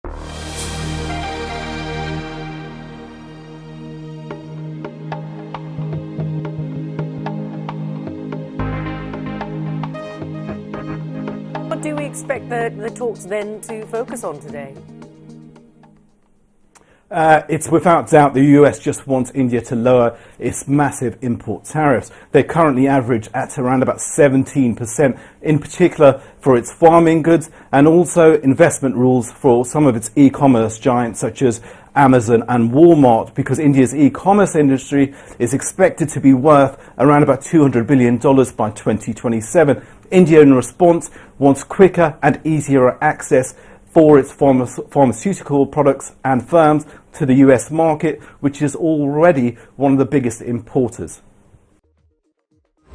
What do we expect the talks then to focus on today? It's without doubt the US just wants India to lower its massive import tariffs. They currently average at around about 17%, in particular for its farming goods, and also investment rules for some of its e-commerce giants such as Amazon and Walmart, because India's e-commerce industry is expected to be worth around about $200 billion by 2027. India, in response, wants quicker and easier access for its pharmaceutical products and firms to the US market, which is already one of the biggest importers.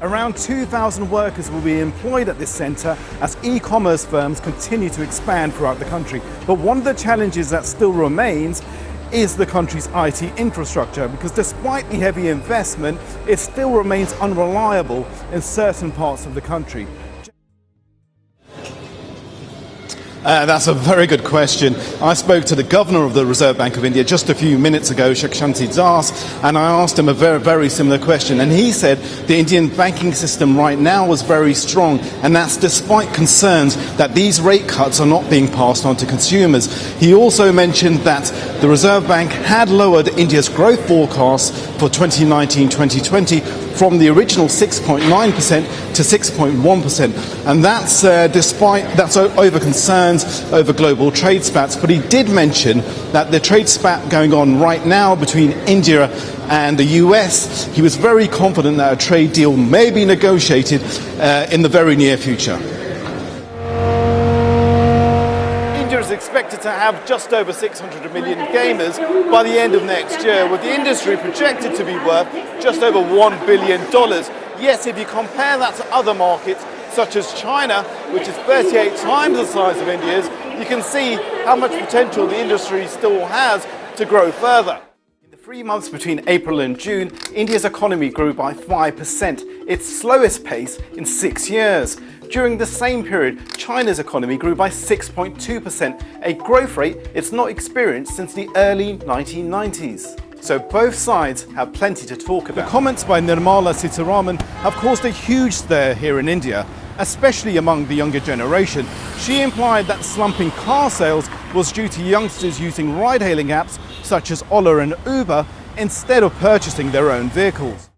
Around 2,000 workers will be employed at this centre as e-commerce firms continue to expand throughout the country. But one of the challenges that still remains is the country's IT infrastructure, because despite the heavy investment, it still remains unreliable in certain parts of the country. That's a very good question. I spoke to the Governor of the Reserve Bank of India just a few minutes ago, Shakti Das, and I asked him a very similar question. And he said the Indian banking system right now is very strong, and that's despite concerns that these rate cuts are not being passed on to consumers. He also mentioned that the Reserve Bank had lowered India's growth forecast for 2019-2020 from the original 6.9% to 6.1%. And that's over concerns over global trade spats. But he did mention that the trade spat going on right now between India and the US, he was very confident that a trade deal may be negotiated in the very near future. India is expected to have just over 600 million gamers by the end of next year, with the industry projected to be worth just over $1 billion. Yes, if you compare that to other markets, such as China, which is 38 times the size of India's, you can see how much potential the industry still has to grow further. In the 3 months between April and June, India's economy grew by 5%, its slowest pace in 6 years. During the same period, China's economy grew by 6.2%, a growth rate it's not experienced since the early 1990s. So both sides have plenty to talk about. The comments by Nirmala Sitharaman have caused a huge stir here in India, especially among the younger generation. She implied that slumping car sales was due to youngsters using ride-hailing apps such as Ola and Uber instead of purchasing their own vehicles.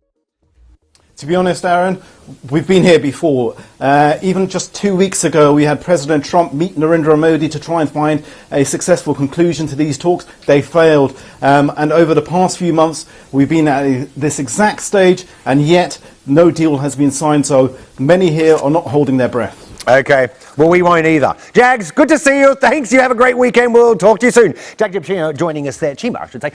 To be honest, Aaron, we've been here before. Even just 2 weeks ago, we had President Trump meet Narendra Modi to try and find a successful conclusion to these talks. They failed. And over the past few months, we've been at this exact stage, and yet no deal has been signed. So many here are not holding their breath. OK, well, we won't either. Jags, good to see you. Thanks. You have a great weekend. We'll talk to you soon. Jagdip Cheema joining us there. Cheema, I should say.